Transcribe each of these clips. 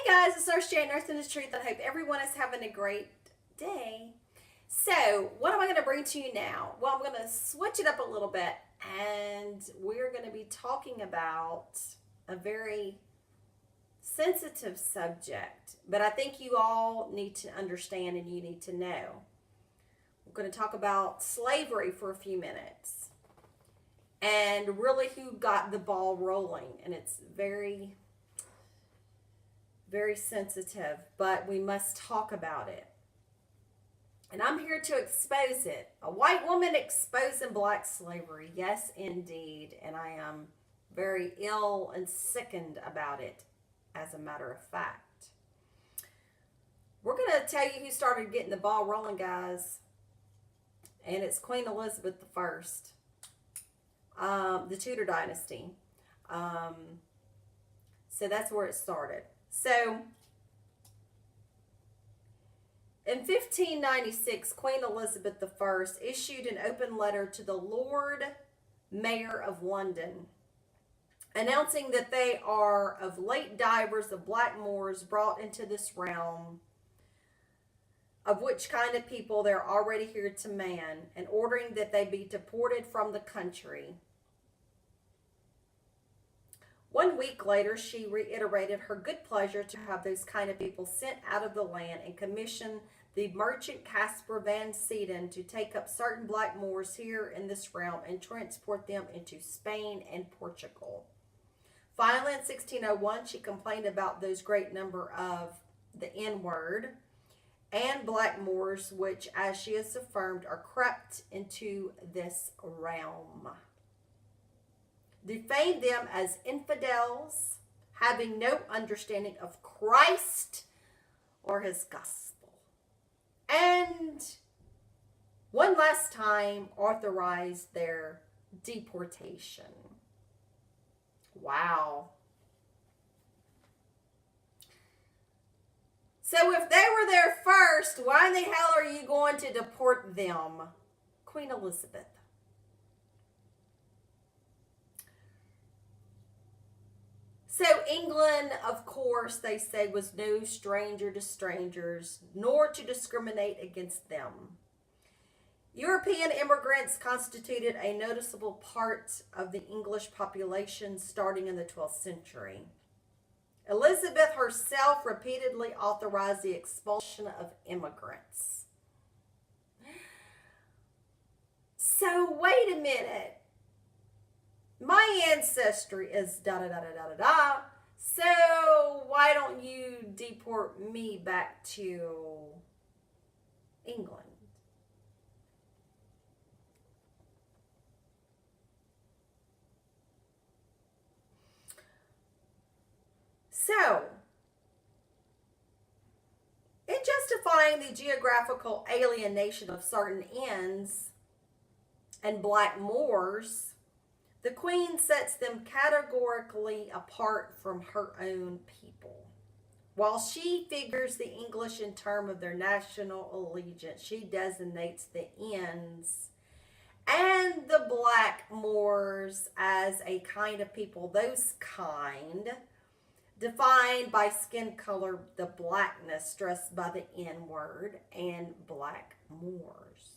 Guys, it's Nurse Jane, Nurse in the Truth. I hope everyone is having a great day. So, what am I going to bring to you now? Well, I'm going to switch it up a little bit, and we're going to be talking about a very sensitive subject, but I think you all need to understand and you need to know. We're going to talk about slavery for a few minutes and really who got the ball rolling, and it's very sensitive, but we must talk about it. And I'm here to expose it. A white woman exposing black slavery. Yes, indeed. And I am very ill and sickened about it, as a matter of fact. We're going to tell you who started getting the ball rolling, guys. And it's Queen Elizabeth I, the Tudor dynasty. So that's where it started. So, in 1596, Queen Elizabeth I issued an open letter to the Lord Mayor of London, announcing that they are of late divers of black Moors brought into this realm, of which kind of people they're already here to man, and ordering that they be deported from the country. 1 week later, she reiterated her good pleasure to have those kind of people sent out of the land and commissioned the merchant Caspar van Seeden to take up certain black Moors here in this realm and transport them into Spain and Portugal. Finally, in 1601, she complained about those great number of the N-word and black Moors, which, as she has affirmed, are crept into this realm. Defamed them as infidels, having no understanding of Christ or his gospel. And one last time authorized their deportation. Wow. So if they were there first, why in the hell are you going to deport them? Queen Elizabeth. So England, of course, they say, was no stranger to strangers, nor to discriminate against them. European immigrants constituted a noticeable part of the English population starting in the 12th century. Elizabeth herself repeatedly authorized the expulsion of immigrants. So wait a minute. My ancestry is da-da-da-da-da-da-da, so why don't you deport me back to England? So, in justifying the geographical alienation of certain ends and black Moors, the Queen sets them categorically apart from her own people. While she figures the English in terms of their national allegiance, she designates the ends and the black Moors as a kind of people, those kind, defined by skin color, the blackness stressed by the N-word, and black Moors.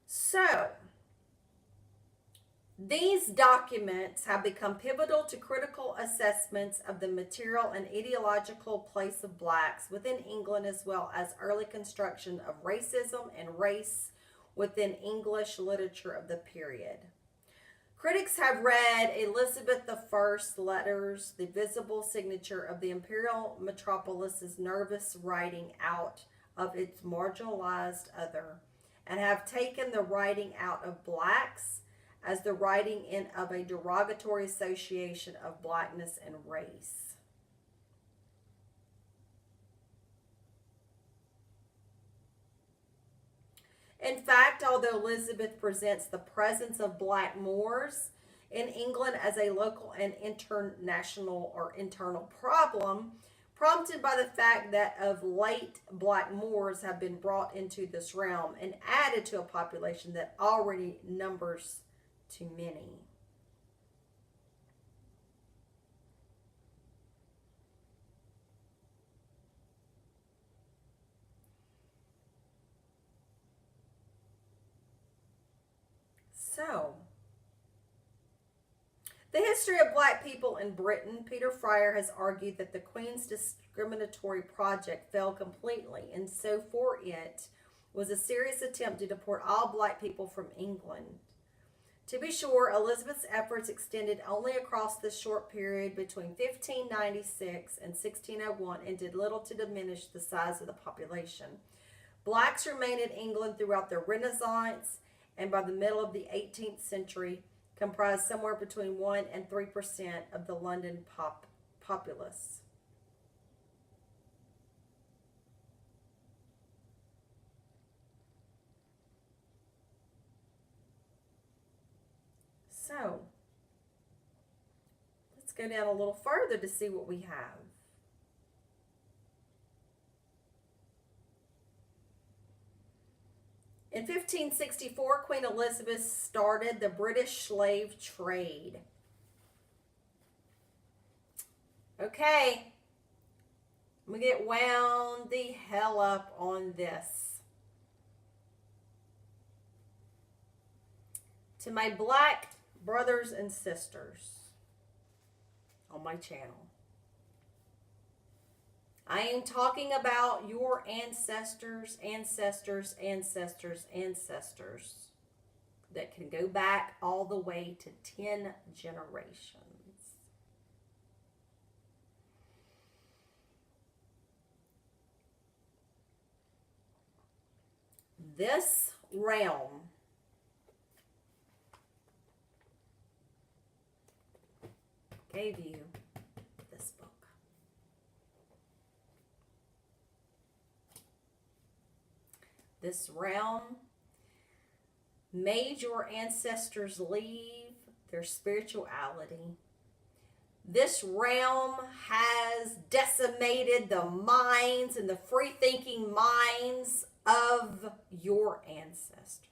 So, these documents have become pivotal to critical assessments of the material and ideological place of blacks within England, as well as early construction of racism and race within English literature of the period. Critics have read Elizabeth I's letters, the visible signature of the imperial metropolis's nervous writing out of its marginalized other, and have taken the writing out of blacks as the writing in of a derogatory association of blackness and race. In fact, although Elizabeth presents the presence of black Moors in England as a local and international or internal problem, prompted by the fact that of late black Moors have been brought into this realm and added to a population that already numbers too many. So, the history of black people in Britain, Peter Fryer has argued that the Queen's discriminatory project failed completely, and so for it was a serious attempt to deport all black people from England. To be sure, Elizabeth's efforts extended only across the short period between 1596 and 1601 and did little to diminish the size of the population. Blacks remained in England throughout the Renaissance, and by the middle of the 18th century, comprised somewhere between 1 and 3% of the London populace. So, let's go down a little further to see what we have. In 1564, Queen Elizabeth started the British slave trade. Okay, I'm going to get wound the hell up on this. To my black brothers and sisters on my channel, I am talking about your ancestors that can go back all the way to 10 generations. This realm gave you this book. This realm made your ancestors leave their spirituality. This realm has decimated the minds and the free-thinking minds of your ancestors.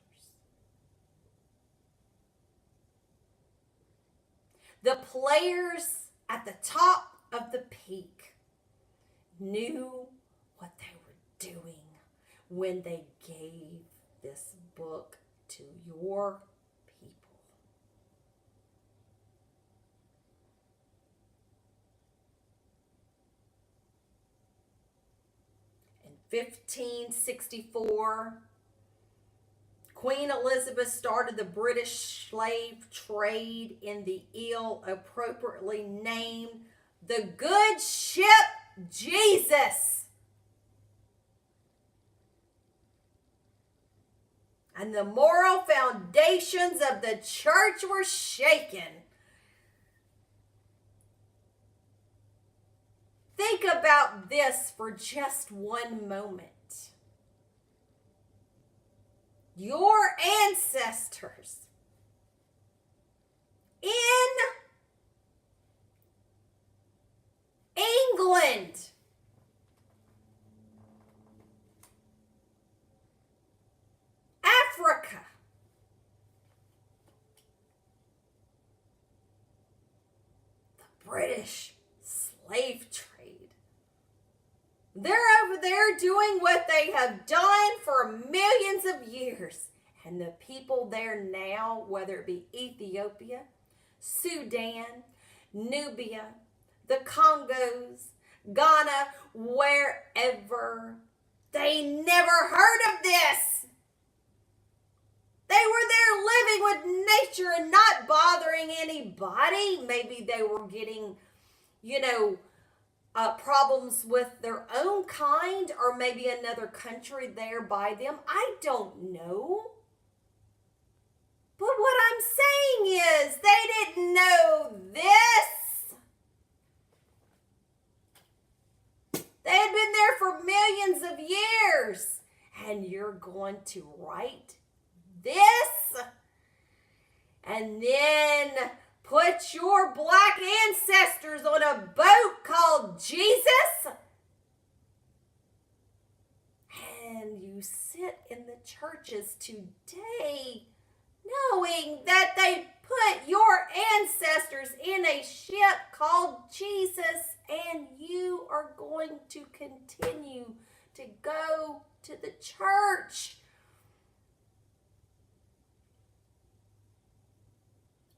The players at the top of the peak knew what they were doing when they gave this book to your people. In 1564, Queen Elizabeth started the British slave trade in the ill appropriately named the Good Ship Jesus. And the moral foundations of the church were shaken. Think about this for just one moment. Your ancestors in England Africa, the British slave trade. They're over there doing what they have done for millions of years. And the people there now, whether it be Ethiopia, Sudan, Nubia, the Congos, Ghana, wherever, they never heard of this. They were there living with nature and not bothering anybody. Maybe they were getting, problems with their own kind, or maybe another country there by them. I don't know. But what I'm saying is they didn't know this. They had been there for millions of years. And you're going to write this and then put your black ancestors on a boat called Jesus, and you sit in the churches today knowing that they put your ancestors in a ship called Jesus, and you are going to continue to go to the church.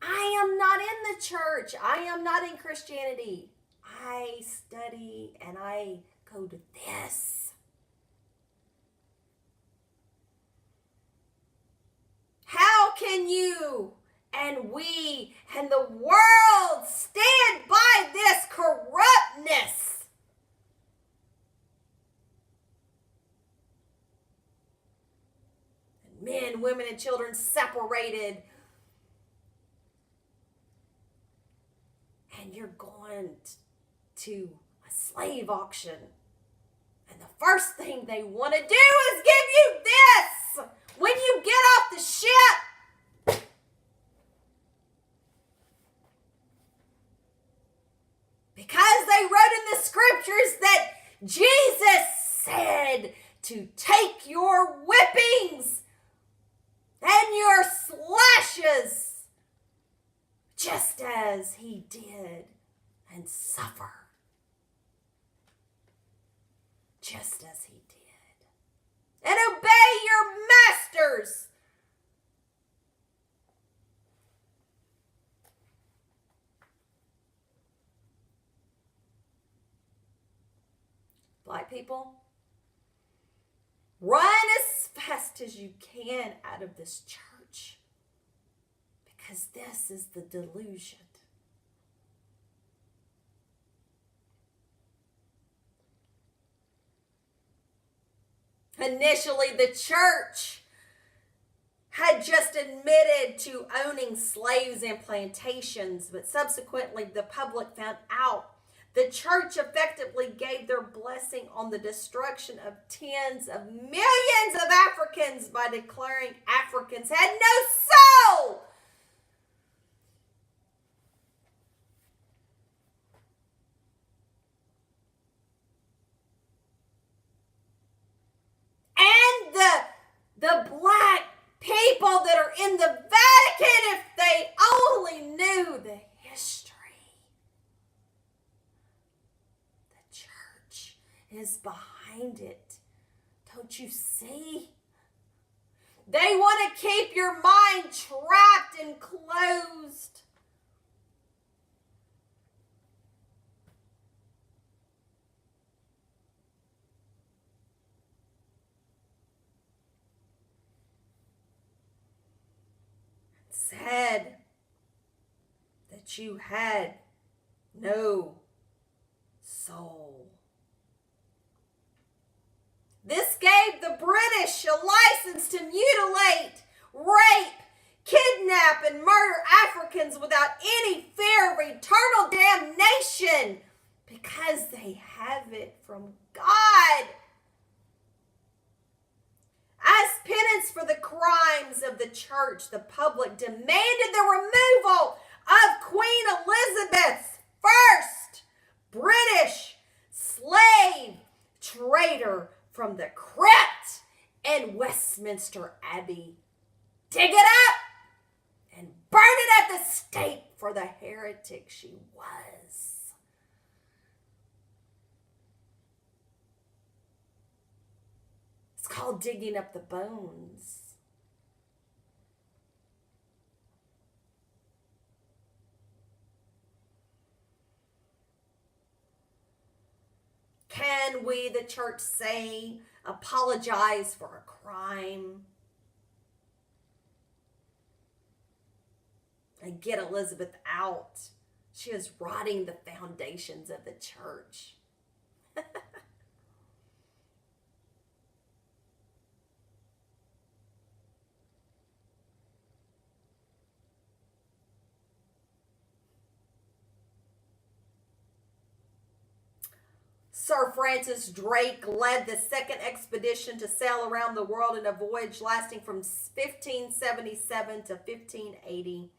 I am not in the church. I am not in Christianity. I study and I go to this. How can you and we and the world stand by this corruptness? Men, women, and children separated. And you're going to a slave auction. And the first thing they want to do is give you this when you get off the ship. Because they wrote in the scriptures that Jesus said to take your whippings and your slashes just as he did, and suffer just as he did, and obey your masters. Black people, run as fast as you can out of this church, because this is the delusion. Initially, the church had just admitted to owning slaves and plantations, but subsequently the public found out the church effectively gave their blessing on the destruction of tens of millions of Africans by declaring Africans had no soul. And the black people that are in the Vatican, if they only knew the history. The church is behind it. Don't you see? They want to keep your mind trapped and closed. Said that you had no soul. This gave the British a license to mutilate, rape, kidnap, and murder Africans without any fear of eternal damnation, because they have it from God. As penance for the crimes of the church, the public demanded the removal of Queen Elizabeth's first British slave trader from the crypt in Westminster Abbey. Dig it up and burn it at the stake for the heretic she was. It's called digging up the bones. Can we, the church, say, apologize for a crime and get Elizabeth out? She is rotting the foundations of the church. Sir Francis Drake led the second expedition to sail around the world in a voyage lasting from 1577 to 1580.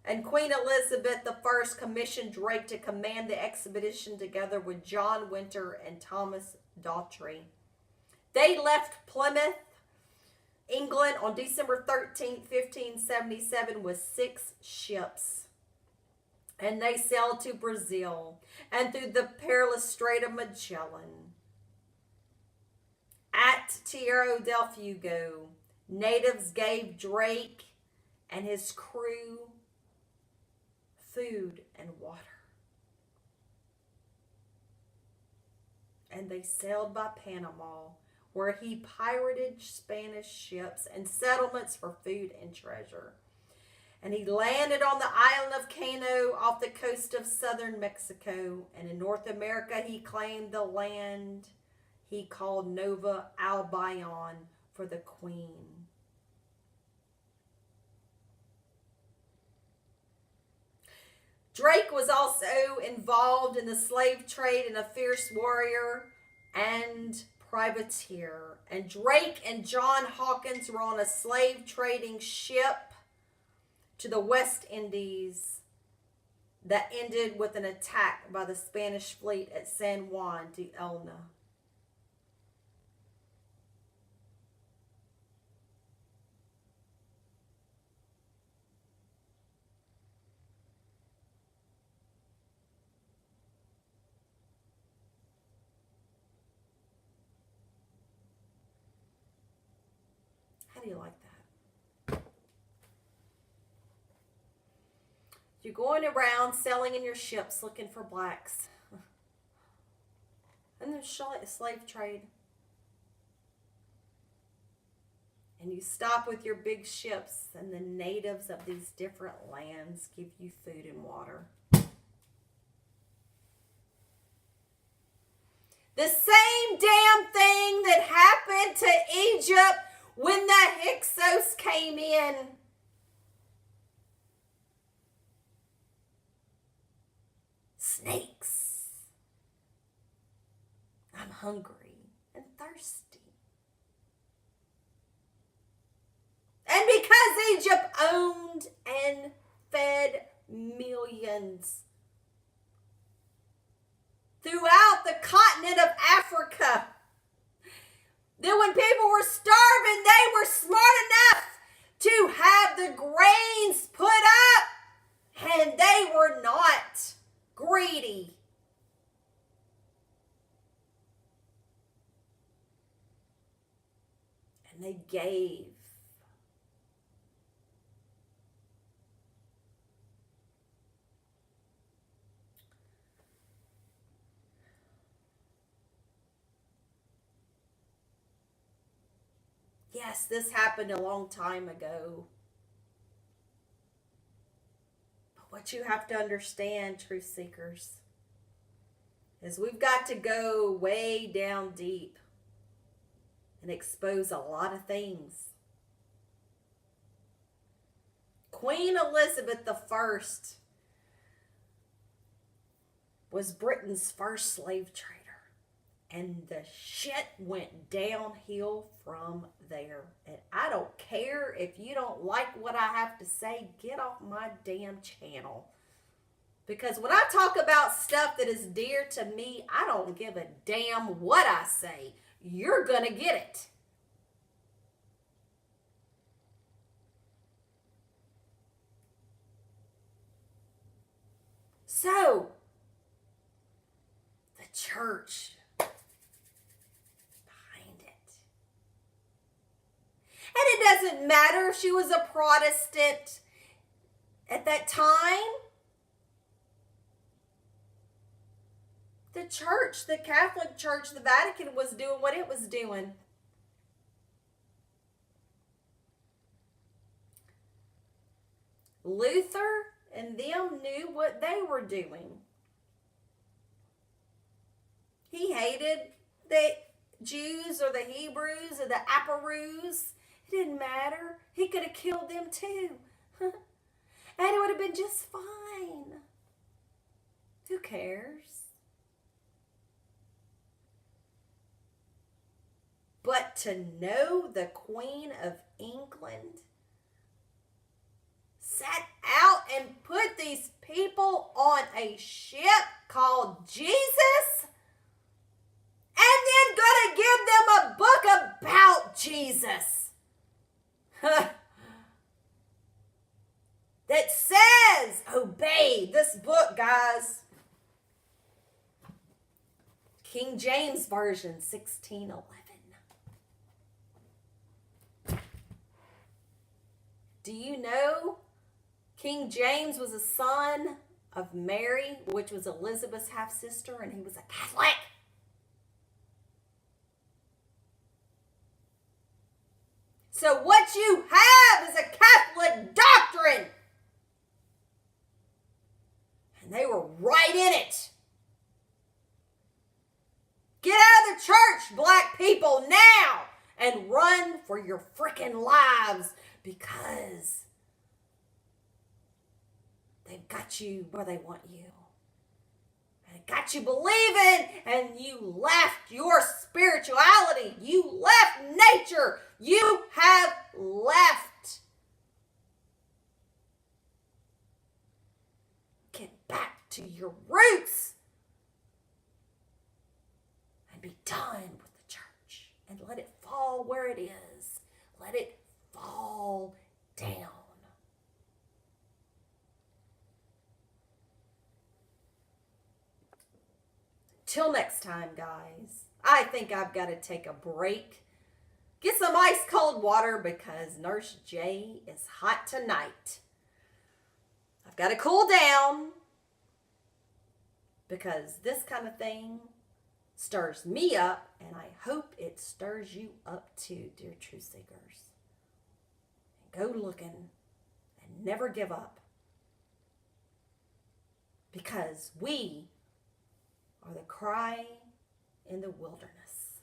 And Queen Elizabeth I commissioned Drake to command the expedition together with John Winter and Thomas Daughtry. They left Plymouth, England on December 13th, 1577 with 6 ships. And they sailed to Brazil and through the perilous Strait of Magellan. At Tierra del Fuego, natives gave Drake and his crew food and water. And they sailed by Panama, where he pirated Spanish ships and settlements for food and treasure. And he landed on the island of Cano off the coast of southern Mexico. And in North America, he claimed the land he called Nova Albion for the Queen. Drake was also involved in the slave trade and a fierce warrior and privateer. And Drake and John Hawkins were on a slave trading ship to the West Indies that ended with an attack by the Spanish fleet at San Juan de Elna. How do you like that? You're going around selling in your ships looking for blacks. And there's slave trade. And you stop with your big ships, and the natives of these different lands give you food and water. The same damn thing that happened to Egypt when the Hyksos came in. Snakes. I'm hungry and thirsty. And because Egypt owned and fed millions throughout the continent of Africa, that when people were starving, they were smart enough to have the grains put up, and they were not greedy. And they gave. Yes, this happened a long time ago. But what you have to understand, truth seekers, is we've got to go way down deep and expose a lot of things. Queen Elizabeth I was Britain's first slave trader. And the shit went downhill from there. And I don't care if you don't like what I have to say, get off my damn channel. Because when I talk about stuff that is dear to me, I don't give a damn what I say. You're gonna get it. So, the church behind it. And it doesn't matter if she was a Protestant at that time. The church, the Catholic Church, the Vatican was doing what it was doing. Luther and them knew what they were doing. He hated the Jews or the Hebrews or the Aparus. It didn't matter. He could have killed them too. And it would have been just fine. Who cares? But to know the Queen of England sat out and people on a ship called Jesus and then gonna give them a book about Jesus that says, obey this book, guys. King James Version, 1611. Do you know King James was a son of Mary, which was Elizabeth's half-sister, and he was a Catholic? So what you have is a Catholic doctrine. And they were right in it. Get out of the church, black people, now, and run for your freaking lives, because they've got you where they want you. And it got you believing, and you left your spirituality. You left nature. You have left. Get back to your roots and be done with the church, and let it fall where it is. Let it fall down. Till next time, guys, I think I've got to take a break. Get some ice cold water because Nurse J is hot tonight. I've got to cool down because this kind of thing stirs me up, and I hope it stirs you up too, dear truth seekers. Go looking and never give up, because we are the cry in the wilderness.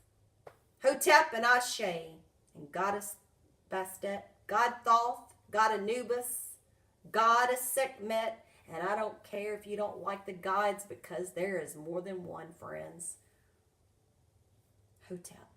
Hotep and Ashe and Goddess Bastet, God Thoth, God Anubis, God Sekhmet, and I don't care if you don't like the gods, because there is more than one, friends. Hotep.